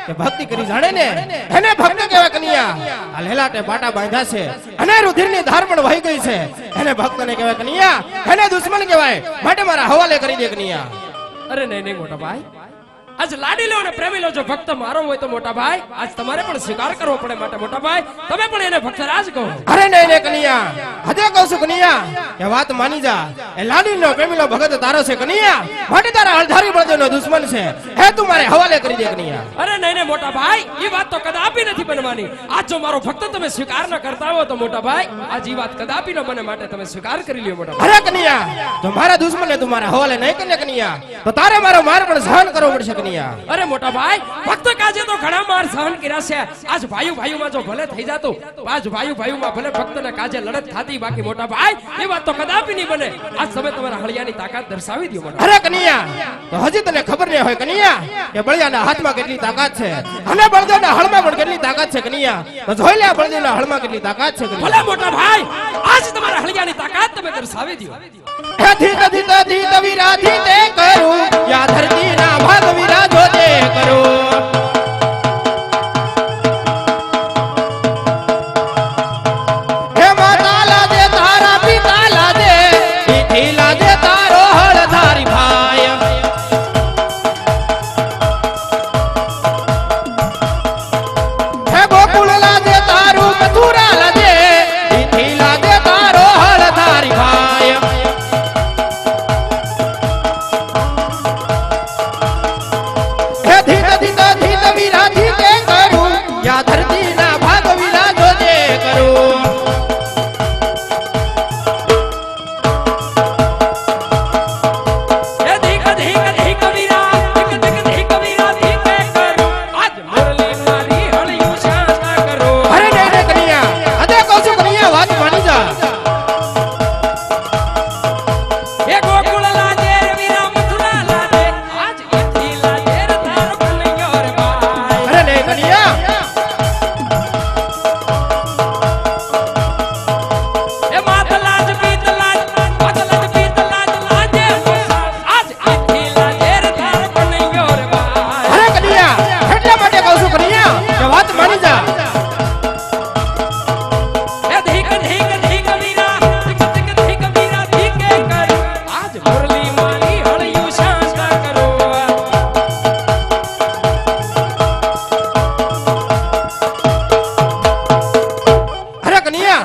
કે ભક્તિ કરી જાણે ને એને ભક્ત કહેવાય કન્યા. આ લેલાટે બાટા બાંધ્યા છે અને રુધિરની ધાર પણ વહી ગઈ છે એને ભક્તને કહેવાય કન્યા. એને દુશ્મન કહેવાય માટે મારા હવાલે કરી દે કન્યા. અરે નહીં નહીં મોટા ભાઈ, આજ લાડી લો અને પ્રેમી લો. જો ભક્ત મારો હોય તો મોટા ભાઈ આજ તમારે પણ સ્વીકાર કરવો પડે. માટે મોટા ભાઈ તમે પણ એને ભક્ત રાજ કહો. અરે નહીં નહીં કન્યા, હદે કહું છું કન્યા એ વાત માની જા. એ લાડીનો પ્રેમીલો ભગત તારો છે કન્યા, માટે તારા અળધારી બળદેવનો દુશ્મન છે હે તું મારે હવાલે કરી દે કન્યા. અરે નહીં નહીં મોટા ભાઈ, એ વાત તો કદાપી નથી બનવાની. આજ જો મારો ભક્ત તમે સ્વીકાર ન કરતા હો તો મોટા ભાઈ આજ એ વાત કદાપી ન બને. માટે તમે સ્વીકાર કરી લ્યો મોટા ભાઈ. અરે કન્યા, જો મારા દુશ્મનને તું મારા હવાલે નહીં કરે કન્યા તો તારે મારો માર પણ સહન કરવો પડશે કન્યા. અરે મોટા ભાઈ, ભક્ત કાજે તો ઘણા માર સહન કર્યા છે. આજ ભાઈઓમાં જો ભલે થઈ જાતું, આજ ભાઈઓમાં ભલે ભક્તને કાજે લડત થાતી, બાકી મોટા ભાઈ એ વાત તો કદાપી નહીં બને. આજ તમે તમારા હળિયાની તાકાત દર્શાવી દો મોટા. અરે કન્યા, તો હજી તને ખબર નહીં હોય કન્યા કે બળિયાના હાથમાં કેટલી તાકાત છે અને બળદેવના હળમાં પણ કેટલી તાકાત છે કન્યા. તો જોઈ લે બળદેવના હળમાં કેટલી તાકાત છે કન્યા. ભલે મોટા ભાઈ, આજ તમારા હળિયાની તાકાત તમે દર્શાવી દો. ધીત ધીત ધીત વિરાધી તે કરું યા ધરતીના ભાગ વિરાજો તે કરું. હે માતા લાદે તારા પિતા લાદે ઈથી લાદે તારો હળધારી ભાઈ. હે ગોકુળ લાદે તારું મથુરા લાદે ઈથી લાદે તારો હળધારી ભાઈ. ધીત ધીત ધીત વિરાધી તે કરું યા ધરતીના ભાગ વિરાજો તે કરું. એ ધીક ધીક ધીક વીરા, ધીક ધીક ધીક વીરા ધીકે કરો. આજ મુરલી મારી હળિયું શાંત કરો. અરે નહીં નહીં કન્યા, અદે કહું છું કન્યા વાત માની જા. એ ગોકુળ લાજે વીરા મથુરા લાજે, આજ ઈથી લાજે તારો કનૈયો રે ભાઈ. અરે નહીં કન્યા, એ માત લાજ પીત લાજ, માત લાજ પીત લાજ લાજે મોસા, આજ ઈથી લાજે તારો કનૈયો રે ભાઈ. અરે કન્યા, એટલા માટે કહું છું કન્યા કે વાત માની જા. એ ધીક ધીક ધીક વીરા, ધીક ધીક ધીક વીરા ધીકે કરો. આજ મુરલી મારી હળિયું શાંત કરો. અરે કન્યા,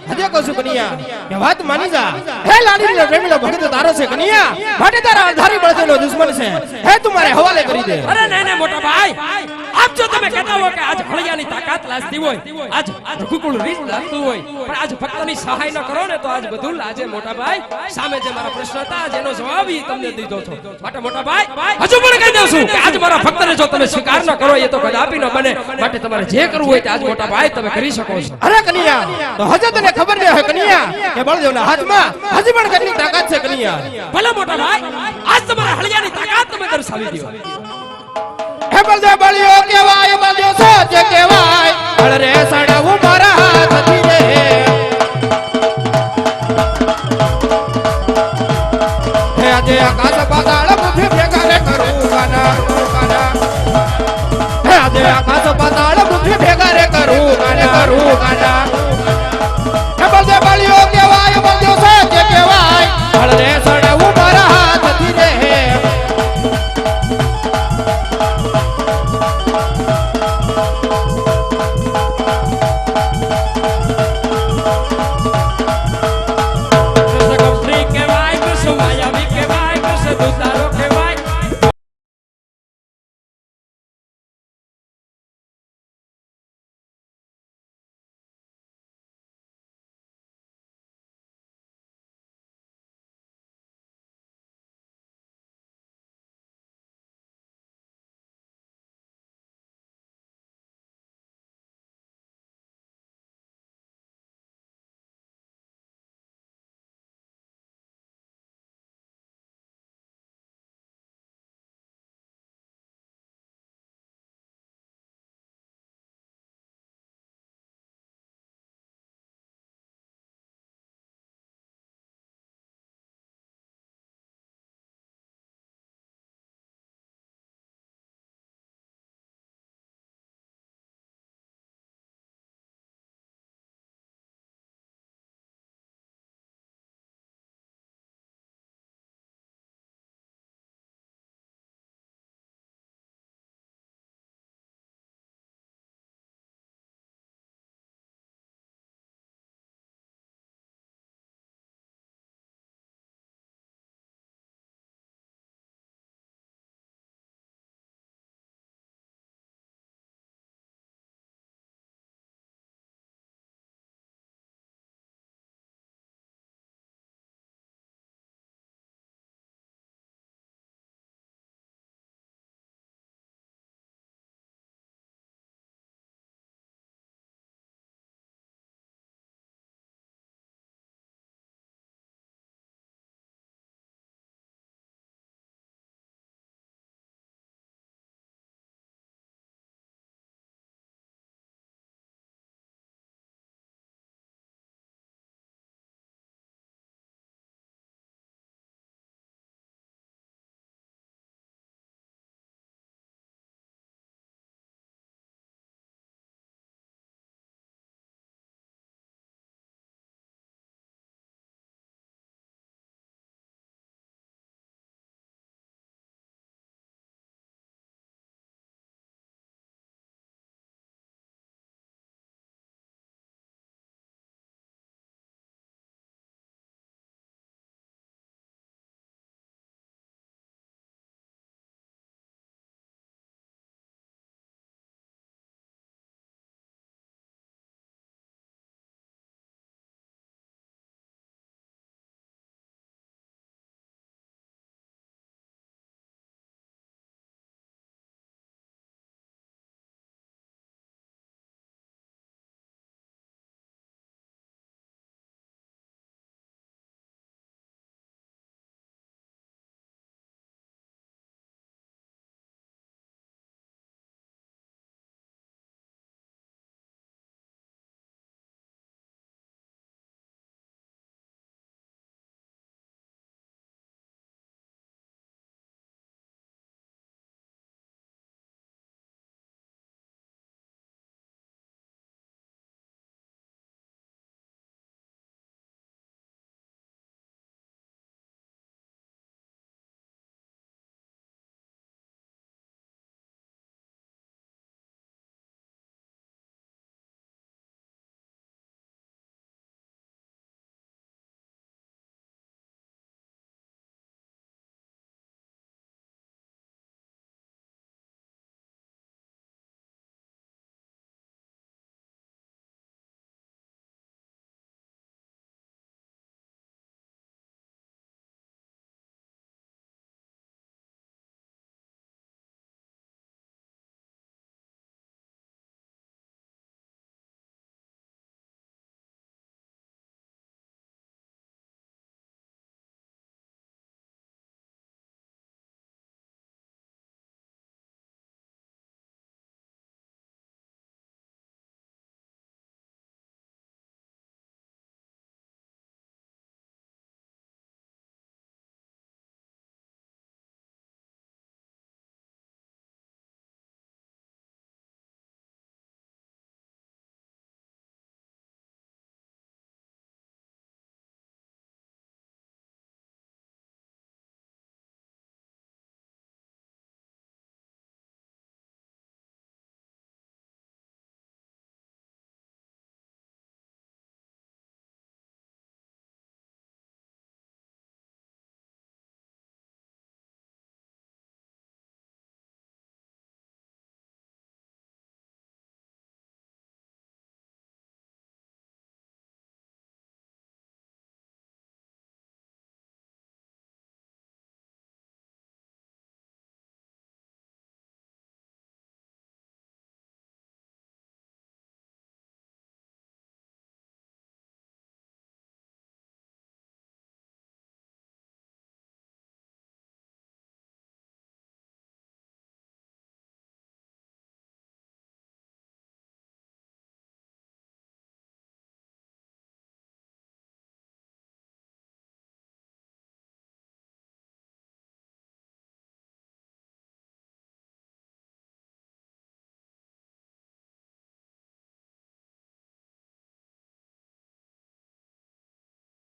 હદે કહું છું કન્યા કે વાત માની જા. હે લાડીનો પ્રેમીલો ભગત તારો છે કન્યા, માટે તારા અળધારી બળદેવનો દુશ્મન છે હે તું મારે હવાલે કરી દે. અરે નહીં નહીં મોટા ભાઈ, આપ જો તમે કહેતા હો કે આજ હળિયાની તાકાત લાજતી હોય, આજ રઘુકુળ રીત લાગતું હોય, પણ આજ ભક્તની સહાય ન કરો ને તો આજ બધું લાજે મોટા ભાઈ. સામે જે મારા પ્રશ્ન હતા આજ એનો જવાબ ઈ તમને દીધો છો. માટે મોટા ભાઈ હજુ પણ કહી દઉં છું કે આજ મારા ભક્તને જો તમે સ્વીકાર ન કરો એ તો કદાપી ન બને. માટે તમારે જે કરવું હોય તે આજ મોટા ભાઈ તમે કરી શકો છો. અરે કન્યા, તો હજુ તને ખબર નહીં હોય કન્યા કે બળદેવના હાથમાં હજી પણ કેટલી તાકાત છે કન્યા. ભલે મોટા ભાઈ, આજ તમારા હળિયાની તાકાત તમે દર્શાવી દો. હે બળદેવ બળિયો કેવાય બળદેવ સત્ય કેવાય.